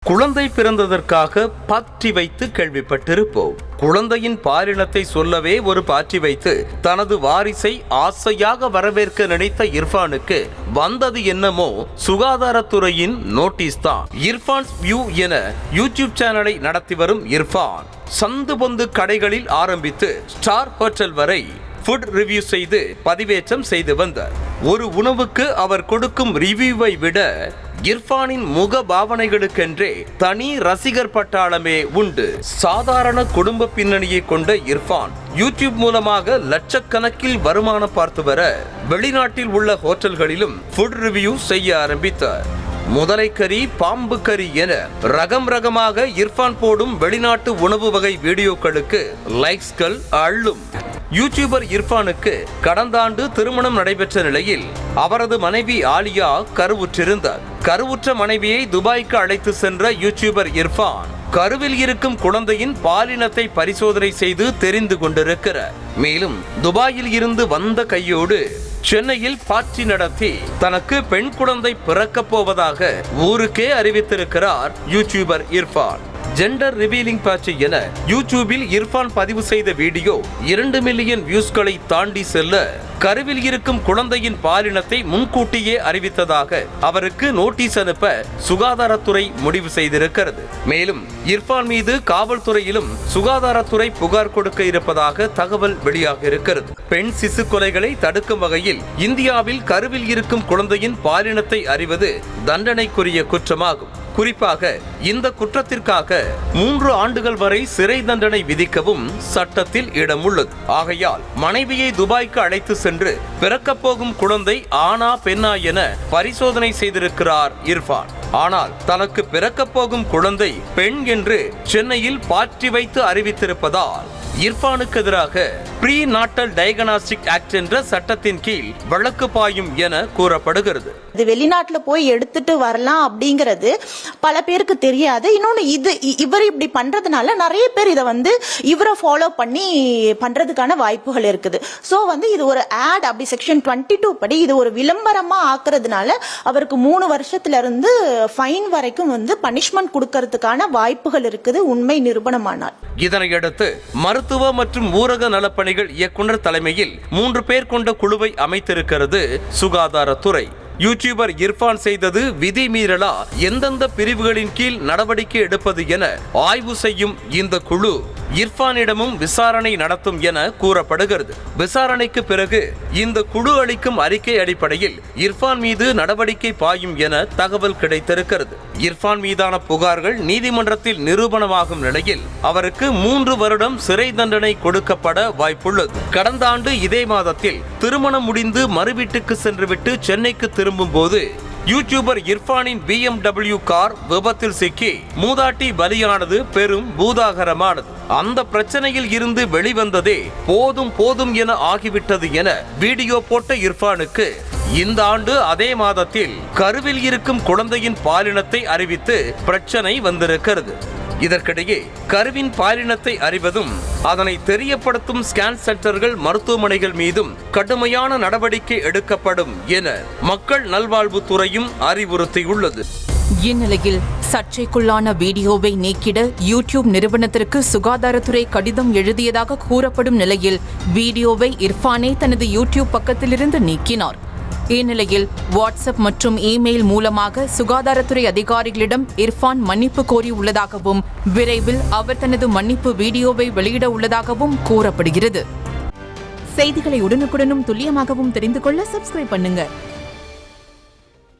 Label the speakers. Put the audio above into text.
Speaker 1: குழந்தை பிறந்ததற்காக பாற்றி வைத்து கேள்விப்பட்டிருப்போம். குழந்தையின் பாலினத்தை சொல்லவே ஒரு பாற்றி வைத்து தனது வாரிசை ஆசையாக வரவேற்க நினைத்த இர்ஃபானுக்கு வந்தது என்னமோ சுகாதாரத்துறையின் நோட்டீஸ் தான். இர்ஃபான்ஸ் வியூ என யூடியூப் சேனலை நடத்தி வரும் இர்ஃபான் சந்து பொந்து கடைகளில் ஆரம்பித்து ஸ்டார் ஹோட்டல் வரை ஃபுட் ரிவ்யூ செய்து பதிவேற்றம் செய்து வந்தார். ஒரு உணவுக்கு அவர் கொடுக்கும் ரிவ்யூவை விட இர்ஃபானின் முக பாவனைகளுக்கென்றே தனி ரசிகர் பட்டாளமே உண்டு. சாதாரண குடும்ப பின்னணியை கொண்ட இர்ஃபான் யூடியூப் மூலமாக லட்சக்கணக்கில் வருமானம் பார்த்து வர வெளிநாட்டில் உள்ள ஹோட்டல்களிலும் ஃபுட் ரிவ்யூ செய்ய ஆரம்பித்தார். முதலைக்கறி, பாம்பு கறி என ரகமாக இர்ஃபான் போடும் வெளிநாட்டு உணவு வகை வீடியோக்களுக்கு லைக்ஸ்கள் அள்ளும். யூடியூபர் இர்ஃபானுக்கு கடந்த ஆண்டு திருமணம் நடைபெற்ற நிலையில் அவரது மனைவி ஆலியா கருவுற்றிருந்தார். கருவுற்ற மனைவியை துபாய்க்கு அழைத்து சென்ற யூடியூபர் இர்ஃபான் கருவில் இருக்கும் குழந்தையின் பாலினத்தை பரிசோதனை செய்து தெரிந்து கொண்டிருக்கிறார். மேலும் துபாயில் இருந்து வந்த கையோடு சென்னையில் பார்ட்டி நடத்தி தனக்கு பெண் குழந்தை பிறக்கப் போவதாக ஊருக்கே அறிவித்திருக்கிறார் YouTuber Irfan. Gender revealing party என யூடியூபில் இர்ஃபான் பதிவு செய்த வீடியோ 2 மில்லியன் வியூஸ்களை தாண்டி செல்ல கருவில் இருக்கும் குழந்தையின் பாலினத்தை முன்கூட்டியே அறிவித்ததாக அவருக்கு நோட்டீஸ் அனுப்ப சுகாதாரத்துறை முடிவு செய்திருக்கிறது. மேலும் இர்ஃபான் மீது காவல்துறையிலும் சுகாதாரத்துறை புகார் கொடுக்க இருப்பதாக தகவல் வெளியாக இருக்கிறது. பெண் சிசு கொலைகளை தடுக்கும் வகையில் இந்தியாவில் கருவில் இருக்கும் குழந்தையின் பாலினத்தை அறிவது தண்டனைக்குரிய குற்றமாகும். குறிப்பாக இந்த குற்றத்திற்காக 3 ஆண்டுகள் வரை சிறை தண்டனை விதிக்கவும் சட்டத்தில் இடம் உள்ளது. ஆகையால் மனைவியை துபாய்க்கு அழைத்து சென்று பிறக்கப் போகும் குழந்தை ஆணா பெண்ணா என பரிசோதனை செய்திருக்கிறார் இர்ஃபான். ஆனால் தனக்கு பிறக்கப் போகும் குழந்தை பெண் என்று சென்னையில் பார்ட்டி வைத்து அறிவித்திருப்பதால் இர்ஃபானுக்கு எதிராக ப்ரீ நாட்டல் டயக்னாஸ்டிக் ஆக்ட் என்ற சட்டத்தின் கீழ் வழக்கு பாயும் என கூறப்படுகிறது.
Speaker 2: இது வெளிநாட்டுல போய் எடுத்துட்டு வரலாம் அப்படிங்கிறது பல பேருக்கு தெரியாது. இன்னொன்னு இவர் இப்படி பண்றதுனால நிறைய பேர் இதை இவரை ஃபாலோ பண்ணி பண்றதுக்கான வாய்ப்புகள் இருக்குது. சோ இது ஒரு ஆட் அப்படி செக்ஷன் 22 படி இது ஒரு விளம்பரமா ஆக்குறதுனால அவருக்கு 3 வருஷத்துல இருந்து ஃபைன் வரைக்கும் பனிஷ்மெண்ட் கொடுக்கறதுக்கான வாய்ப்புகள் இருக்குது உண்மை நிரூபணமானால்.
Speaker 1: இதனையடுத்து மருத்துவ மற்றும் ஊரக நலப்பணிகள் இயக்குனர் தலைமையில் 3 பேர் கொண்ட குழுவை அமைத்திருக்கிறது சுகாதாரத்துறை. யூடியூபர் இர்ஃபான் செய்தது விதி மீறலா, எந்தெந்த பிரிவுகளின் கீழ் நடவடிக்கை எடுப்பது என ஆய்வு செய்யும் இந்த குழு இர்ஃபானிடமும் விசாரணை நடத்தும் என கூறப்படுகிறது. விசாரணைக்கு பிறகு இந்த குழு அளிக்கும் அறிக்கை அடிப்படையில் இர்ஃபான் மீது நடவடிக்கை பாயும் என தகவல் கிடைத்திருக்கிறது. இர்ஃபான் மீதான புகார்கள் நீதிமன்றத்தில் நிரூபணமாகும் நிலையில் அவருக்கு 3 வருடம் சிறை தண்டனை கொடுக்கப்பட வாய்ப்புள்ளது. கடந்த ஆண்டு இதே மாதத்தில் திருமணம் முடிந்து மறுவீட்டுக்கு சென்றுவிட்டு சென்னைக்கு திரும்பும் போது யூடியூபர் இர்ஃபானின் BMW கார் விபத்தில் சிக்கி மூதாட்டி பலியானது பெரும் பூதாகரமானது. அந்த பிரச்சனையில் இருந்து வெளிவந்ததே போதும் என ஆகிவிட்டது என வீடியோ போட்ட இர்ஃபானுக்கு இந்த ஆண்டு அதே மாதத்தில் கருவில் இருக்கும் குழந்தையின் பாலினத்தை அறிவித்து பிரச்சனை வந்திருக்கிறது. இதற்கிடையே கருவின் பாலினத்தை அறிவதும் அதனை தெரியப்படுத்தும் ஸ்கேன் சென்டர்கள் மருத்துவமனைகள் மீதும் கடுமையான நடவடிக்கை எடுக்கப்படும் என மக்கள் நல்வாழ்வுத்துறையும் அறிவுறுத்தியுள்ளது.
Speaker 3: இந்நிலையில் சர்ச்சைக்குள்ளான வீடியோவை நீக்கிட யூடியூப் நிறுவனத்திற்கு சுகாதாரத்துறை கடிதம் எழுதியதாக கூறப்படும் நிலையில் வீடியோவை இர்ஃபானே தனது யூடியூப் பக்கத்திலிருந்து நீக்கினார். இந்நிலையில் வாட்ஸ்அப் மற்றும் இமெயில் மூலமாக சுகாதாரத்துறை அதிகாரிகளிடம் இர்ஃபான் மன்னிப்பு கோரியுள்ளதாகவும் விரைவில் அவர் தனது மன்னிப்பு வீடியோவை வெளியிட உள்ளதாகவும் கூறப்படுகிறது. செய்திகளை உடனுக்குடனும் துல்லியமாகவும் தெரிந்து கொள்ள சப்ஸ்கிரைப் பண்ணுங்க.